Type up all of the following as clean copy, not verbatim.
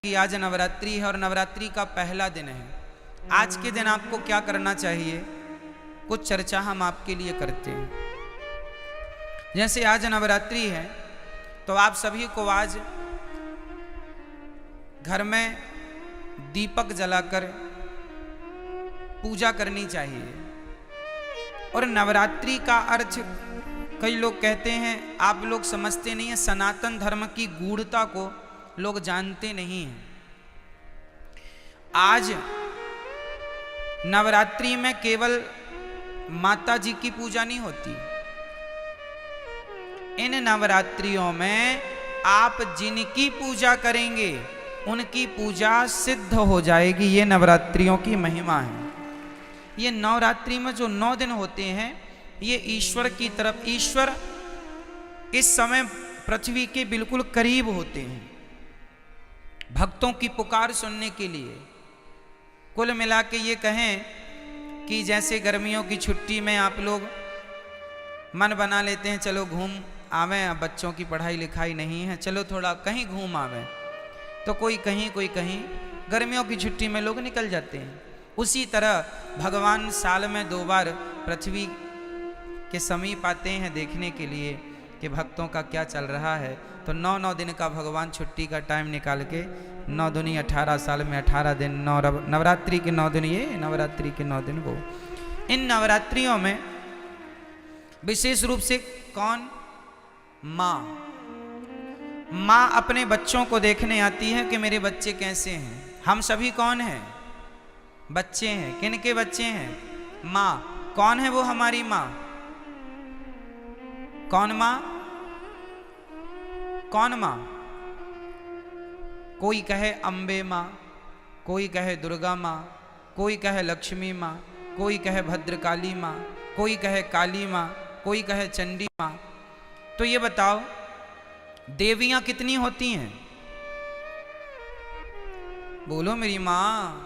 कि आज नवरात्रि है और नवरात्रि का पहला दिन है। आज के दिन आपको क्या करना चाहिए, कुछ चर्चा हम आपके लिए करते हैं। जैसे आज नवरात्रि है तो आप सभी को आज घर में दीपक जलाकर पूजा करनी चाहिए। और नवरात्रि का अर्थ कई लोग कहते हैं, आप लोग समझते नहीं हैं, सनातन धर्म की गूढ़ता को लोग जानते नहीं हैं। आज नवरात्रि में केवल माता जी की पूजा नहीं होती, इन नवरात्रियों में आप जिनकी पूजा करेंगे उनकी पूजा सिद्ध हो जाएगी। ये नवरात्रियों की महिमा है। ये नवरात्रि में जो 9 दिन होते हैं ये ईश्वर की तरफ, ईश्वर इस समय पृथ्वी के बिल्कुल करीब होते हैं भक्तों की पुकार सुनने के लिए। कुल मिला के ये कहें कि जैसे गर्मियों की छुट्टी में आप लोग मन बना लेते हैं, चलो घूम आवें, अब बच्चों की पढ़ाई लिखाई नहीं है, चलो थोड़ा कहीं घूम आवें, तो कोई कहीं कोई कहीं गर्मियों की छुट्टी में लोग निकल जाते हैं। उसी तरह भगवान साल में 2 बार पृथ्वी के समीप आते हैं देखने के लिए कि भक्तों का क्या चल रहा है। तो 9 दिन का भगवान छुट्टी का टाइम निकाल के 9 दूनी 18 साल में 18 दिन, नवरात्रि के 9 दिन ये, नवरात्रि के 9 दिन वो। इन नवरात्रियों में विशेष रूप से कौन, माँ अपने बच्चों को देखने आती है कि मेरे बच्चे कैसे हैं। हम सभी कौन हैं, बच्चे हैं। किन के बच्चे हैं, माँ। कौन है वो हमारी माँ, कौन माँ, कौन माँ। कोई कहे अम्बे माँ, कोई कहे दुर्गा माँ, कोई कहे लक्ष्मी माँ, कोई कहे भद्रकाली माँ, कोई कहे काली माँ, कोई कहे चंडी माँ। तो ये बताओ देवियां कितनी होती हैं, बोलो मेरी माँ।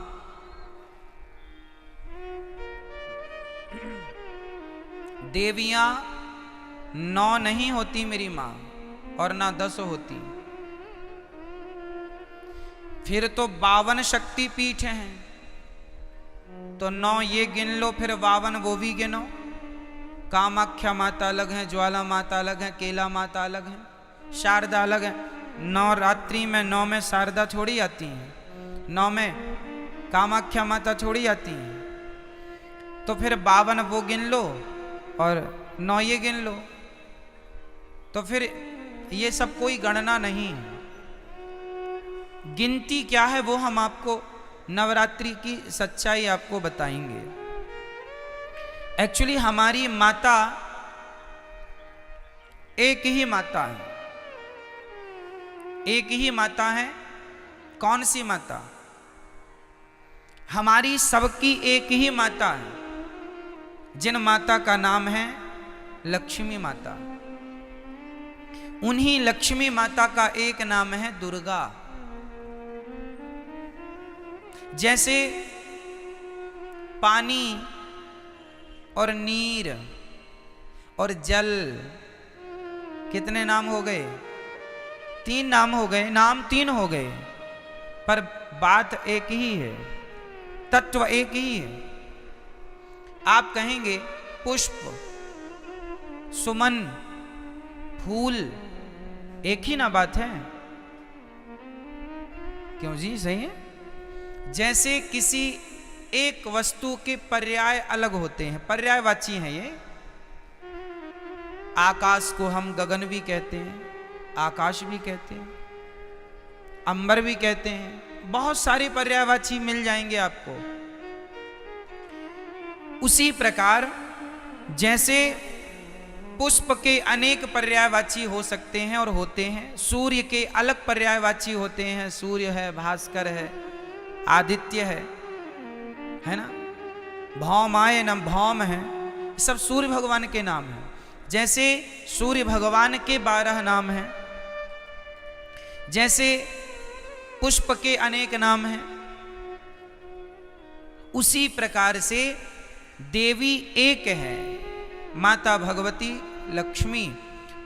देवियां 9 नहीं होती मेरी माँ, और ना 10 होती। फिर तो 52 शक्ति पीठ हैं, तो 9 ये गिन लो, फिर 52 वो भी गिनो। कामाख्या माता अलग है, ज्वाला माता अलग है, केला माता अलग है, शारदा अलग है। नवरात्रि में 9 में शारदा थोड़ी आती है, 9 में कामाख्या माता थोड़ी आती है। तो फिर 52 वो गिन लो और 9 ये गिन लो, तो फिर ये सब कोई गणना नहीं है। गिनती क्या है वो हम आपको नवरात्रि की सच्चाई आपको बताएंगे। एक्चुअली हमारी माता एक ही माता है, एक ही माता है। कौन सी माता, हमारी सबकी एक ही माता है, जिन माता का नाम है लक्ष्मी माता। उन्हीं लक्ष्मी माता का एक नाम है दुर्गा। जैसे पानी और नीर और जल, कितने नाम हो गए, 3 नाम हो गए, नाम 3 हो गए, पर बात एक ही है, तत्व एक ही है। आप कहेंगे पुष्प, सुमन, फूल, एक ही ना बात है, क्यों जी, सही है। जैसे किसी एक वस्तु के पर्याय अलग होते हैं, पर्यायवाची हैं ये। आकाश को हम गगन भी कहते हैं, आकाश भी कहते हैं, अंबर भी कहते हैं, बहुत सारे पर्यायवाची मिल जाएंगे आपको। उसी प्रकार जैसे पुष्प के अनेक पर्यायवाची हो सकते हैं और होते हैं, सूर्य के अलग पर्यायवाची होते हैं, सूर्य है, भास्कर है, आदित्य है ना, भौमाय नम भौम है, सब सूर्य भगवान के नाम हैं। जैसे सूर्य भगवान के 12 नाम हैं, जैसे पुष्प के अनेक नाम हैं, उसी प्रकार से देवी एक है, माता भगवती लक्ष्मी।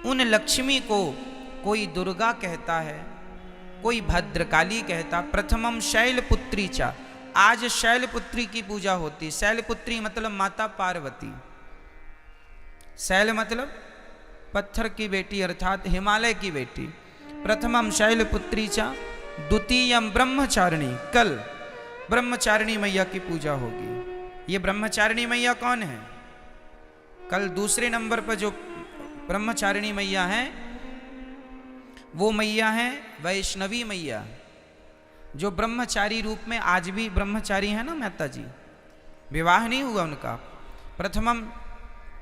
उन लक्ष्मी को कोई दुर्गा कहता है, कोई भद्रकाली कहता। प्रथमम शैलपुत्री चा, आज शैलपुत्री की पूजा होती। शैलपुत्री मतलब माता पार्वती। शैल मतलब पत्थर की बेटी अर्थात हिमालय की बेटी। प्रथमम शैलपुत्री चा द्वितीयम ब्रह्मचारिणी, कल ब्रह्मचारिणी मैया की पूजा होगी। ये ब्रह्मचारिणी मैया कौन है? कल दूसरे नंबर पर जो ब्रह्मचारिणी मैया है वो मैया है वैष्णवी मैया, जो ब्रह्मचारी रूप में आज भी ब्रह्मचारी है ना माता जी, विवाह नहीं हुआ उनका। प्रथमम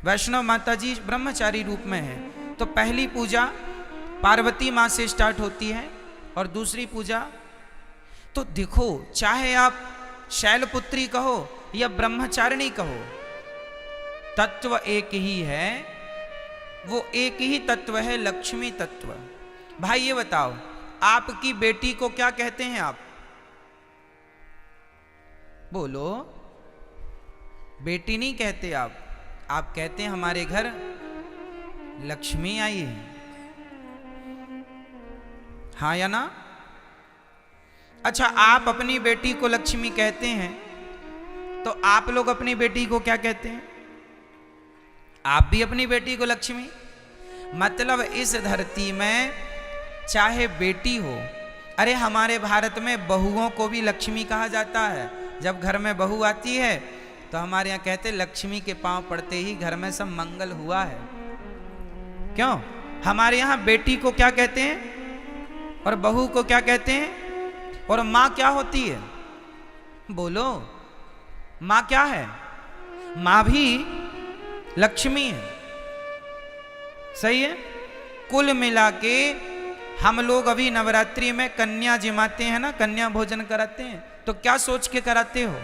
वैष्णव माता जी ब्रह्मचारी रूप में है। तो पहली पूजा पार्वती माँ से स्टार्ट होती है और दूसरी पूजा, तो देखो चाहे आप शैलपुत्री कहो या ब्रह्मचारिणी कहो, तत्व एक ही है। वो एक ही तत्व है, लक्ष्मी तत्व। भाई ये बताओ, आपकी बेटी को क्या कहते हैं आप? बोलो। बेटी नहीं कहते आप कहते हैं हमारे घर लक्ष्मी आई है। हाँ या ना? अच्छा, आप अपनी बेटी को लक्ष्मी कहते हैं, तो आप लोग अपनी बेटी को क्या कहते हैं? आप भी अपनी बेटी को लक्ष्मी। मतलब इस धरती में चाहे बेटी हो, अरे हमारे भारत में बहुओं को भी लक्ष्मी कहा जाता है। जब घर में बहू आती है तो हमारे यहाँ कहते लक्ष्मी के पांव पड़ते ही घर में सब मंगल हुआ है। क्यों? हमारे यहाँ बेटी को क्या कहते हैं और बहू को क्या कहते हैं? और माँ क्या होती है? बोलो, माँ क्या है? माँ भी लक्ष्मी है। सही है। कुल मिला के हम लोग अभी नवरात्रि में कन्या जिमाते हैं ना, कन्या भोजन कराते हैं, तो क्या सोच के कराते हो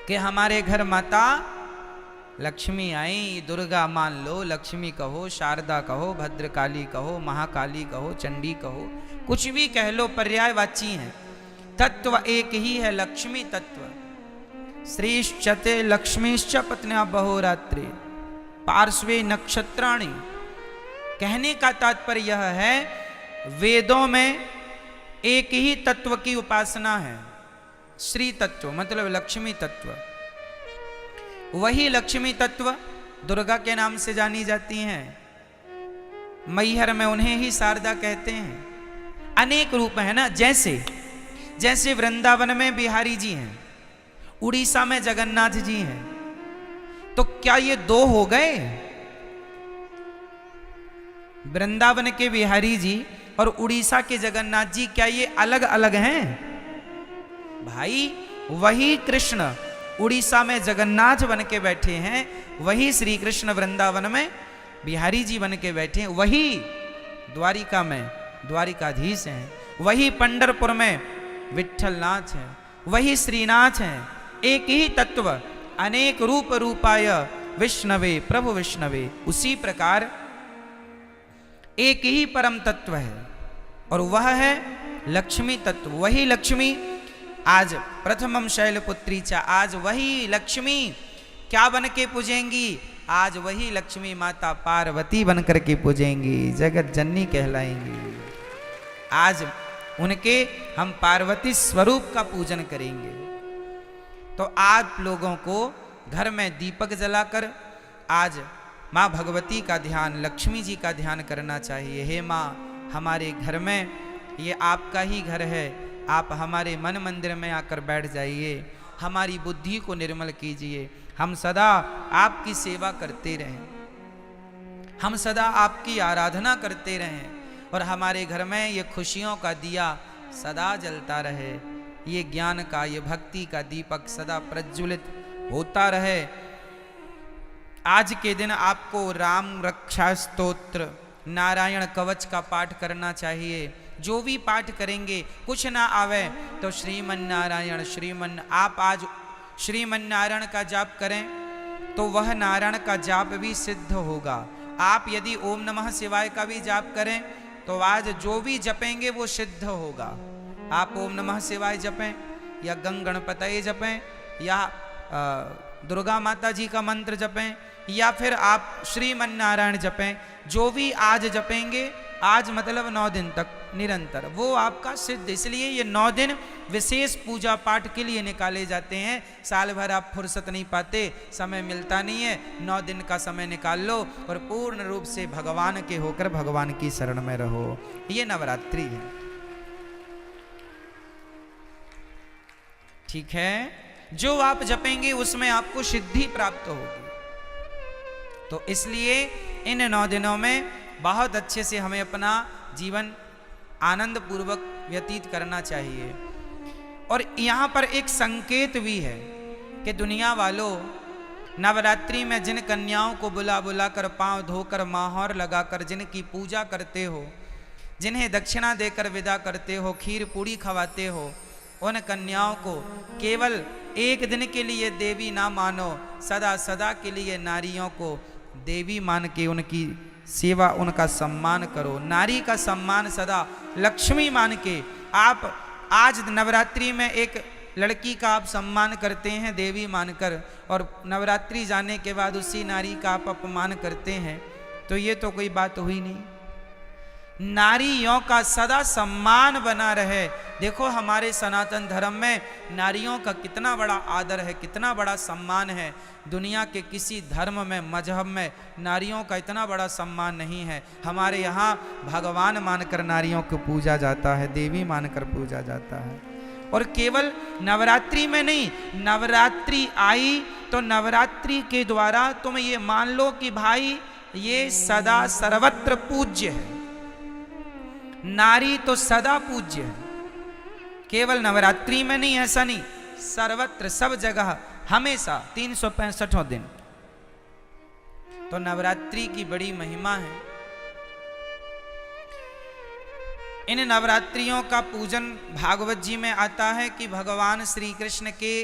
कि हमारे घर माता लक्ष्मी आई। दुर्गा मान लो, लक्ष्मी कहो, शारदा कहो, भद्रकाली कहो, महाकाली कहो, चंडी कहो, कुछ भी कह लो, पर्यायवाची हैं। तत्व एक ही है, लक्ष्मी तत्व। श्रीश्चते लक्ष्मीश्च पत्न्या बहोरात्रि पार्श्वे नक्षत्राणि। कहने का तात्पर्य यह है, वेदों में एक ही तत्व की उपासना है, श्री तत्व मतलब लक्ष्मी तत्व। वही लक्ष्मी तत्व दुर्गा के नाम से जानी जाती हैं। मैहर में उन्हें ही शारदा कहते हैं। अनेक रूप है ना, जैसे वृंदावन में बिहारी जी हैं, उड़ीसा में जगन्नाथ जी हैं, तो क्या ये दो हो गए? वृंदावन के बिहारी जी और उड़ीसा के जगन्नाथ जी क्या ये अलग अलग हैं? भाई वही कृष्ण उड़ीसा में जगन्नाथ बन के बैठे हैं, वही श्री कृष्ण वृंदावन में बिहारी जी बन के बैठे हैं, वही द्वारिका में द्वारिकाधीश हैं, वही पंढरपुर में विठ्ठलनाथ हैं, वही श्रीनाथ हैं। एक ही तत्व, अनेक रूप रूपाय विष्णवे प्रभु विष्णवे। उसी प्रकार एक ही परम तत्व है और वह है लक्ष्मी तत्व। वही लक्ष्मी आज प्रथमम शैलपुत्री चा, आज वही लक्ष्मी क्या बन के पूजेंगी? आज वही लक्ष्मी माता पार्वती बन करके पूजेंगी, जगत जननी कहलाएंगी। आज उनके हम पार्वती स्वरूप का पूजन करेंगे। तो आप लोगों को घर में दीपक जलाकर आज माँ भगवती का ध्यान, लक्ष्मी जी का ध्यान करना चाहिए। हे माँ, हमारे घर में ये आपका ही घर है, आप हमारे मन मंदिर में आकर बैठ जाइए, हमारी बुद्धि को निर्मल कीजिए, हम सदा आपकी सेवा करते रहें, हम सदा आपकी आराधना करते रहें और हमारे घर में ये खुशियों का दिया सदा जलता रहे, ये ज्ञान का, ये भक्ति का दीपक सदा प्रज्वलित होता रहे। आज के दिन आपको राम रक्षा स्तोत्र, नारायण कवच का पाठ करना चाहिए। जो भी पाठ करेंगे, कुछ ना आवे तो श्रीमन नारायण आप आज श्रीमन नारायण का जाप करें तो वह नारायण का जाप भी सिद्ध होगा। आप यदि ओम नमः शिवाय का भी जाप करें तो आज जो भी जपेंगे वो सिद्ध होगा। आप ओम नमः शिवाय जपें या गंग गणपतये जपें या दुर्गा माता जी का मंत्र जपें या फिर आप श्रीमन नारायण जपें, जो भी आज जपेंगे आज मतलब 9 दिन तक निरंतर, वो आपका सिद्ध। इसलिए ये 9 दिन विशेष पूजा पाठ के लिए निकाले जाते हैं। साल भर आप फुर्सत नहीं पाते, समय मिलता नहीं है, 9 दिन का समय निकाल लो और पूर्ण रूप से भगवान के होकर भगवान की शरण में रहो। ये नवरात्रि है। ठीक है, जो आप जपेंगे उसमें आपको सिद्धि प्राप्त होगी। तो इसलिए इन 9 दिनों में बहुत अच्छे से हमें अपना जीवन आनंद पूर्वक व्यतीत करना चाहिए। और यहाँ पर एक संकेत भी है कि दुनिया वालों, नवरात्रि में जिन कन्याओं को बुला बुला कर पांव धोकर माहौर लगाकर जिनकी पूजा करते हो, जिन्हें दक्षिणा देकर विदा करते हो, खीर पूड़ी खवाते हो, उन कन्याओं को केवल एक दिन के लिए देवी ना मानो, सदा सदा के लिए नारियों को देवी मान के उनकी सेवा, उनका सम्मान करो। नारी का सम्मान सदा लक्ष्मी मान के आप आज नवरात्रि में एक लड़की का आप सम्मान करते हैं देवी मानकर, और नवरात्रि जाने के बाद उसी नारी का आप अपमान करते हैं, तो ये तो कोई बात हुई नहीं। नारियों का सदा सम्मान बना रहे। देखो हमारे सनातन धर्म में नारियों का कितना बड़ा आदर है, कितना बड़ा सम्मान है। दुनिया के किसी धर्म में, मजहब में नारियों का इतना बड़ा सम्मान नहीं है। हमारे यहाँ भगवान मानकर नारियों को पूजा जाता है, देवी मानकर पूजा जाता है। और केवल नवरात्रि में नहीं, नवरात्रि आई तो नवरात्रि के द्वारा तुम ये मान लो कि भाई ये सदा सर्वत्र पूज्य है। नारी तो सदा पूज्य है, केवल नवरात्रि में नहीं, ऐसा नहीं, सर्वत्र सब जगह हमेशा 365 दिन। तो नवरात्रि की बड़ी महिमा है। इन नवरात्रियों का पूजन भागवत जी में आता है कि भगवान श्री कृष्ण के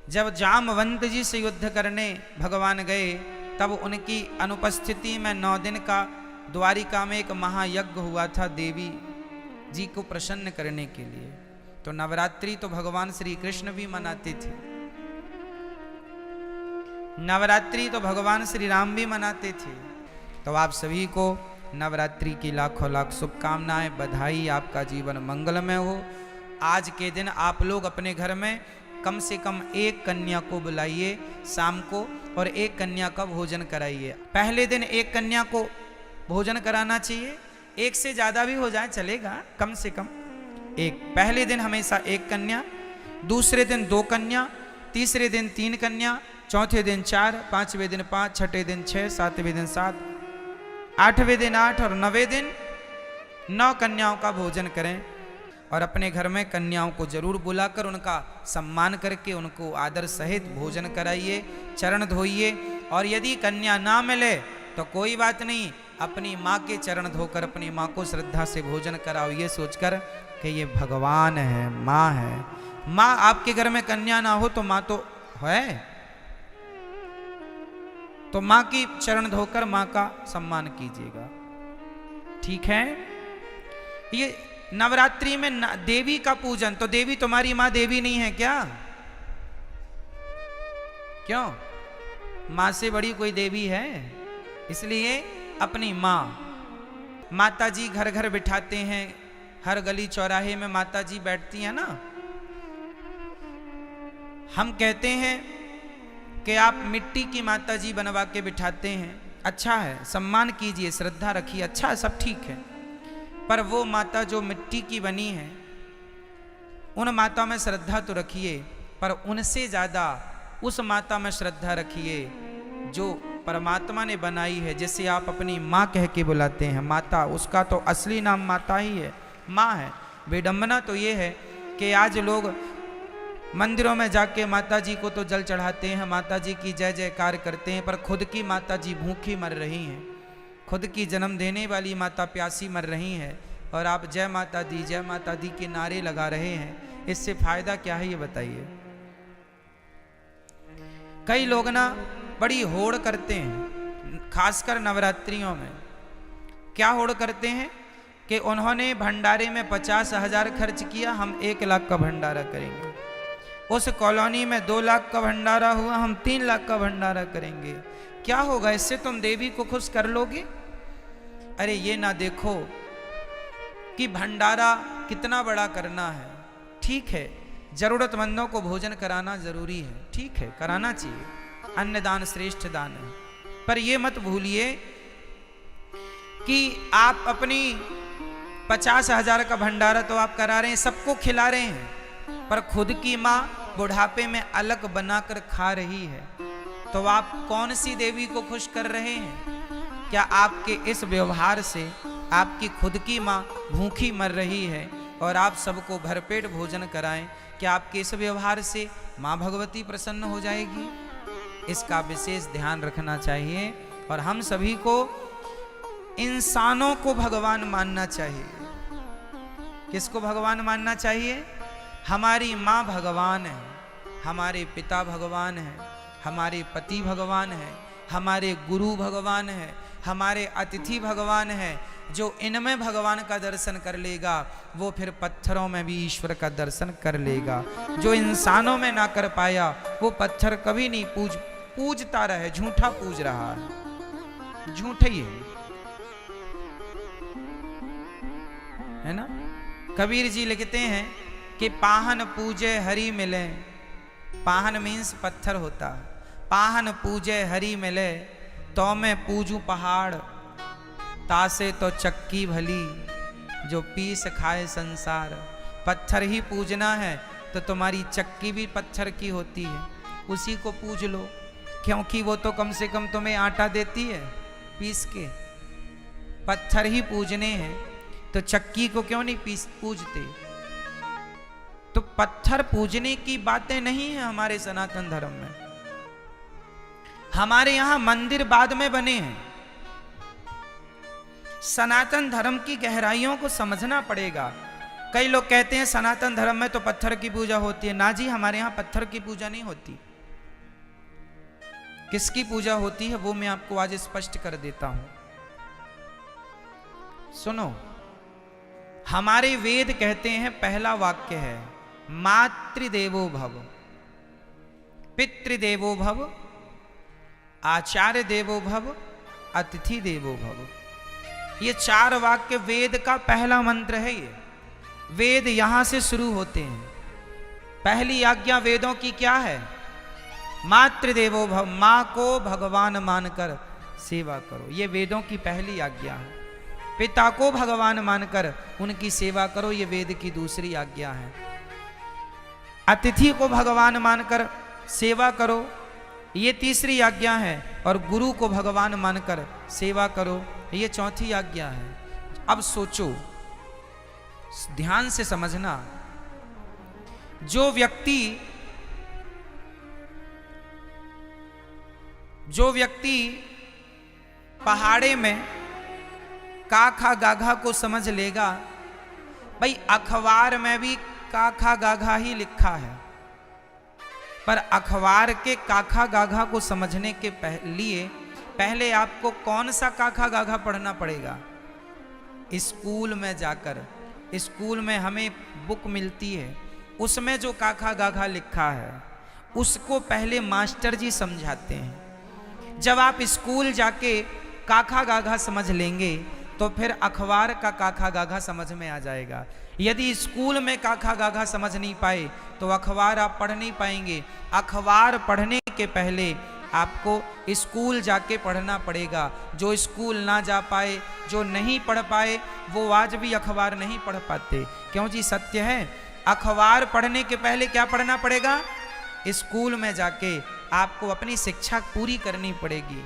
जब जामवंत जी से युद्ध करने भगवान गए, तब उनकी अनुपस्थिति में 9 दिन का द्वारिका में एक महायज्ञ हुआ था देवी जी को प्रसन्न करने के लिए। तो नवरात्रि तो भगवान श्री कृष्ण भी मनाते थे, नवरात्रि तो भगवान श्री राम भी मनाते थे। तो आप सभी को नवरात्रि की लाखों लाख शुभकामनाएं, बधाई, आपका जीवन मंगलमय हो। आज के दिन आप लोग अपने घर में कम से कम एक कन्या को बुलाइए शाम को, और एक कन्या का भोजन कराइए। पहले दिन एक कन्या को भोजन कराना चाहिए, एक से ज़्यादा भी हो जाए चलेगा, कम से कम एक। पहले दिन हमेशा एक कन्या, दूसरे दिन 2 कन्या, तीसरे दिन 3 कन्या, चौथे दिन 4, 5वें दिन 5, छठे दिन 6, 7वें दिन 7, 8वें दिन 8 और 9वें दिन 9 कन्याओं का भोजन करें। और अपने घर में कन्याओं को जरूर बुलाकर उनका सम्मान करके उनको आदर सहित भोजन कराइए, चरण धोइए। और यदि कन्या ना मिले तो कोई बात नहीं, अपनी माँ के चरण धोकर अपनी माँ को श्रद्धा से भोजन कराओ, ये सोचकर कि ये भगवान है, माँ है। माँ आपके घर में कन्या ना हो तो माँ तो है, तो माँ की चरण धोकर माँ का सम्मान कीजिएगा। ठीक है, ये नवरात्रि में देवी का पूजन। तो देवी तुम्हारी माँ देवी नहीं है क्या? क्यों? माँ से बड़ी कोई देवी है? इसलिए अपनी माँ, माता जी घर घर बिठाते हैं, हर गली चौराहे में माता जी बैठती हैं ना। हम कहते हैं कि आप मिट्टी की माता जी बनवा के बिठाते हैं, अच्छा है, सम्मान कीजिए, श्रद्धा रखिए, अच्छा है, सब ठीक है। पर वो माता जो मिट्टी की बनी है, उन माता में श्रद्धा तो रखिए, पर उनसे ज़्यादा उस माता में श्रद्धा रखिए जो परमात्मा ने बनाई है, जिसे आप अपनी माँ कह के बुलाते हैं, माता। उसका तो असली नाम माता ही है, माँ है। विडंबना तो ये है कि आज लोग मंदिरों में जाके माता जी को तो जल चढ़ाते हैं, माता जी की जय जयकार करते हैं, पर खुद की माता जी भूखी मर रही हैं, खुद की जन्म देने वाली माता प्यासी मर रही हैं, और आप जय माता दी के नारे लगा रहे हैं। इससे फायदा क्या है ये बताइए। कई लोग ना बड़ी होड़ करते हैं, खासकर नवरात्रियों में। क्या होड़ करते हैं कि उन्होंने भंडारे में 50,000 खर्च किया, हम 1 लाख का भंडारा करेंगे। उस कॉलोनी में 2 लाख का भंडारा हुआ, हम 3 लाख का भंडारा करेंगे। क्या होगा इससे? तुम देवी को खुश कर लोगे? अरे ये ना देखो कि भंडारा कितना बड़ा करना है। ठीक है, जरूरतमंदों को भोजन कराना जरूरी है, ठीक है, कराना चाहिए, अन्नदान श्रेष्ठ दान है। पर ये मत भूलिए कि आप अपनी 50,000 का भंडारा तो आप करा रहे हैं, सबको खिला रहे हैं, पर खुद की माँ बुढ़ापे में अलग बनाकर खा रही है, तो आप कौन सी देवी को खुश कर रहे हैं? क्या आपके इस व्यवहार से आपकी खुद की माँ भूखी मर रही है और आप सबको भरपेट भोजन कराएं, क्या आपके इस व्यवहार से माँ भगवती प्रसन्न हो जाएगी? इसका विशेष ध्यान रखना चाहिए। और हम सभी को इंसानों को भगवान मानना चाहिए। किसको भगवान मानना चाहिए? हमारी माँ भगवान है, हमारे पिता भगवान है, हमारे पति भगवान है, हमारे गुरु भगवान है, हमारे अतिथि भगवान है। जो इनमें भगवान का दर्शन कर लेगा वो फिर पत्थरों में भी ईश्वर का दर्शन कर लेगा। जो इंसानों में ना कर पाया वो पत्थर कभी नहीं पूजता रहे, झूठा पूज रहा है, झूठे ही है ना। कबीर जी लिखते हैं कि पाहन पूजे हरि मिले, पाहन मीन्स पत्थर होता, पाहन पूजे हरि मिले तो मैं पूजू पहाड़, तासे तो चक्की भली जो पीस खाए संसार। पत्थर ही पूजना है तो तुम्हारी चक्की भी पत्थर की होती है, उसी को पूज लो, क्योंकि वो तो कम से कम तुम्हें आटा देती है पीस के। पत्थर ही पूजने हैं तो चक्की को क्यों नहीं पूजते? तो पत्थर पूजने की बातें नहीं है हमारे सनातन धर्म में। हमारे यहां मंदिर बाद में बने हैं। सनातन धर्म की गहराइयों को समझना पड़ेगा। कई लोग कहते हैं सनातन धर्म में तो पत्थर की पूजा होती है। ना जी, हमारे यहां पत्थर की पूजा नहीं होती। किसकी पूजा होती है वो मैं आपको आज स्पष्ट कर देता हूं। सुनो, हमारे वेद कहते हैं, पहला वाक्य है मातृदेवो भव, पितृदेवो भव, आचार्य देवो भव, अतिथि देवो भव। ये 4 वाक्य वेद का पहला मंत्र है। ये वेद यहां से शुरू होते हैं। पहली आज्ञा वेदों की क्या है? मातृदेवो भव, मां को भगवान मानकर सेवा करो, ये वेदों की पहली आज्ञा है। पिता को भगवान मानकर उनकी सेवा करो, ये वेद की दूसरी आज्ञा है। अतिथि को भगवान मानकर सेवा करो, ये तीसरी आज्ञा है। और गुरु को भगवान मानकर सेवा करो, ये चौथी आज्ञा है। अब सोचो, ध्यान से समझना, जो व्यक्ति पहाड़े में काखा गाघा को समझ लेगा, भाई अखबार में भी काखा गाघा ही लिखा है, पर अखबार के काखा गाघा को समझने के लिए पहले आपको कौन सा काखा गाघा पढ़ना पड़ेगा? स्कूल में जाकर, स्कूल में हमें बुक मिलती है, उसमें जो काखा गाघा लिखा है उसको पहले मास्टर जी समझाते हैं। जब आप स्कूल जाके काखा गाघा समझ लेंगे तो फिर अखबार का काखा गाघा समझ में आ जाएगा। यदि स्कूल में काखा गाघा समझ नहीं पाए तो अखबार आप पढ़ नहीं पाएंगे। अखबार पढ़ने के पहले आपको स्कूल जाके पढ़ना पड़ेगा। जो स्कूल ना जा पाए, जो नहीं पढ़ पाए, वो आज भी अखबार नहीं पढ़ पाते। क्यों जी? सत्य है। अखबार पढ़ने के पहले क्या पढ़ना पड़ेगा? स्कूल में जाके आपको अपनी शिक्षा पूरी करनी पड़ेगी,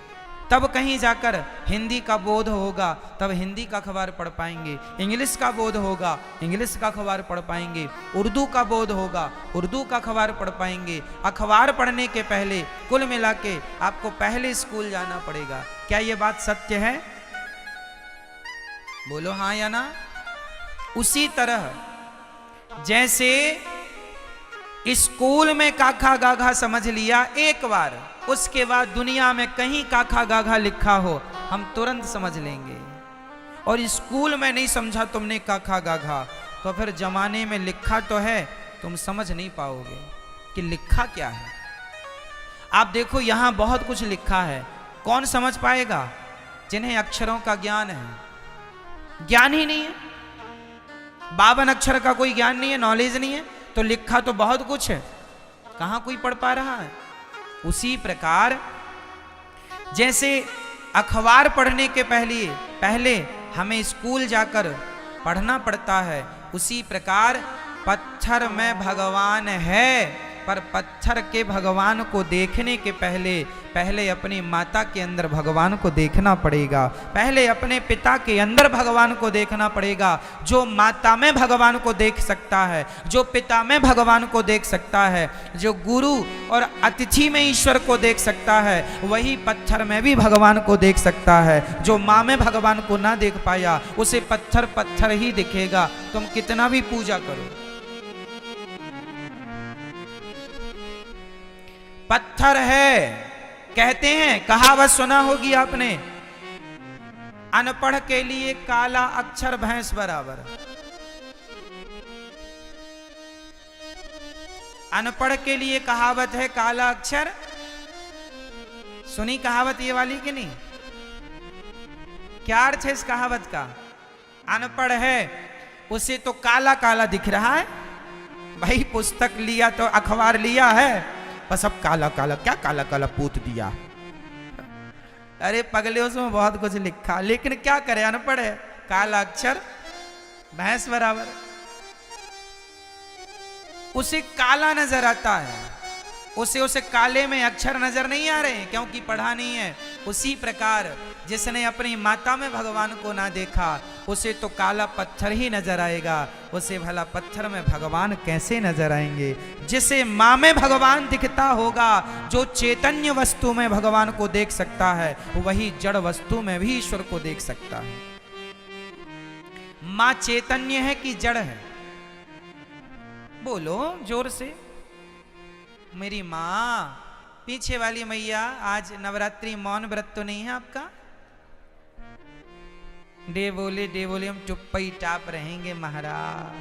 तब कहीं जाकर हिंदी का बोध होगा, तब हिंदी का अखबार पढ़ पाएंगे। इंग्लिश का बोध होगा, इंग्लिश का अखबार पढ़ पाएंगे। उर्दू का बोध होगा, उर्दू का अखबार पढ़ पाएंगे। अखबार पढ़ने के पहले कुल मिला के आपको पहले स्कूल जाना पड़ेगा। क्या ये बात सत्य है? बोलो हाँ या ना। उसी तरह जैसे स्कूल में काखा गाघा समझ लिया एक बार, उसके बाद दुनिया में कहीं काखा गाघा लिखा हो हम तुरंत समझ लेंगे। और स्कूल में नहीं समझा तुमने काखा गाघा तो फिर जमाने में लिखा तो है, तुम समझ नहीं पाओगे कि लिखा क्या है। आप देखो यहां बहुत कुछ लिखा है, कौन समझ पाएगा? जिन्हें अक्षरों का ज्ञान है, ज्ञान ही नहीं है, 52 अक्षर का कोई ज्ञान नहीं है, नॉलेज नहीं है, तो लिखा तो बहुत कुछ है, कहां कोई पढ़ पा रहा है। उसी प्रकार जैसे अखबार पढ़ने के पहले हमें स्कूल जाकर पढ़ना पड़ता है, उसी प्रकार पत्थर में भगवान है, पर पत्थर के भगवान को देखने के पहले अपनी माता के अंदर भगवान को देखना पड़ेगा, पहले अपने पिता के अंदर भगवान को देखना पड़ेगा। जो माता में भगवान को देख सकता है, जो पिता में भगवान को देख सकता है, जो गुरु और अतिथि में ईश्वर को देख सकता है, वही पत्थर में भी भगवान को देख सकता है। जो माँ में भगवान को ना देख पाया, उसे पत्थर पत्थर ही दिखेगा, तुम कितना भी पूजा करो। पत्थर है, कहते हैं, कहावत सुना होगी आपने, अनपढ़ के लिए काला अक्षर भैंस बराबर। अनपढ़ के लिए कहावत है काला अक्षर, सुनी कहावत ये वाली कि नहीं? क्या अर्थ है इस कहावत का? अनपढ़ है उसे तो काला काला दिख रहा है, भाई पुस्तक लिया तो अखबार लिया है, बस अब काला काला, क्या काला काला पूत दिया। अरे पगले उसमें बहुत कुछ लिखा, लेकिन क्या करे, अनपढ़ है, काला अक्षर भैंस बराबर। उसे काला नजर आता है, उसे काले में अक्षर नजर नहीं आ रहे क्योंकि पढ़ा नहीं है। उसी प्रकार जिसने अपनी माता में भगवान को ना देखा, उसे तो काला पत्थर ही नजर आएगा, उसे भला पत्थर में भगवान कैसे नजर आएंगे। जिसे माँ में भगवान दिखता होगा, जो चैतन्य वस्तु में भगवान को देख सकता है, वही जड़ वस्तु में भी ईश्वर को देख सकता है। माँ चैतन्य है कि जड़ है? बोलो जोर से। मेरी माँ, पीछे वाली मैया, आज नवरात्रि मौन व्रत तो नहीं है आपका? डे बोले हम चुप्पा ही टाप रहेंगे महाराज।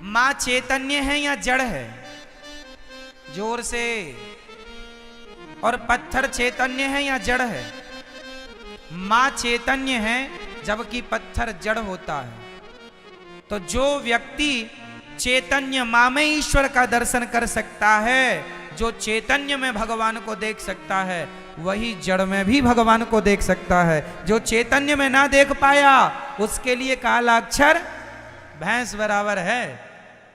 मां चैतन्य है या जड़ है? जोर से। और पत्थर चैतन्य है या जड़ है? मां चैतन्य है जबकि पत्थर जड़ होता है। तो जो व्यक्ति चैतन्य मां में ईश्वर का दर्शन कर सकता है, जो चैतन्य में भगवान को देख सकता है, वही जड़ में भी भगवान को देख सकता है। जो चैतन्य में ना देख पाया, उसके लिए काला अक्षर भैंस बराबर है।